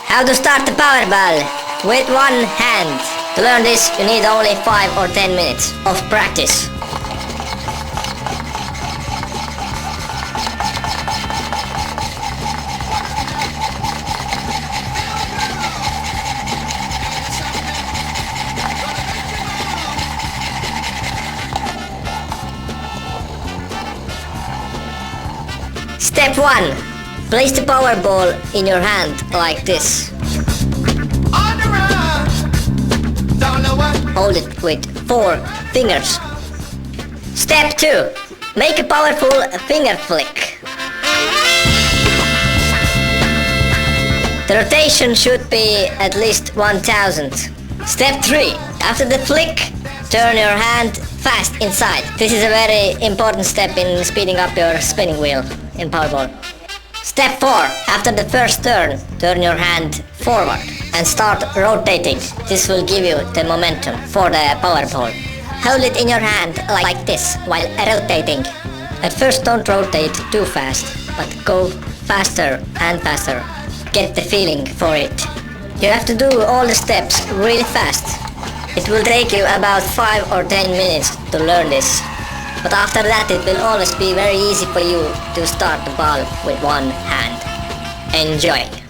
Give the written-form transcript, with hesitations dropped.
How to start the Powerball with one hand. To learn this, you need only 5 or 10 minutes of practice. Step 1. Place the Powerball in your hand like this. Hold it with 4 fingers. Step 2. Make a powerful finger flick. The rotation should be at least 1000. Step 3. After the flick, turn your hand fast inside. This is a very important step in speeding up your spinning wheel in Powerball. Step 4. After the first turn, turn your hand forward and start rotating. This will give you the momentum for the Powerball. Hold it in your hand like this while rotating. At first don't rotate too fast, but go faster and faster. Get the feeling for it. You have to do all the steps really fast. It will take you about 5 or 10 minutes to learn this. But after that it will always be very easy for you to start the ball with one hand. Enjoy!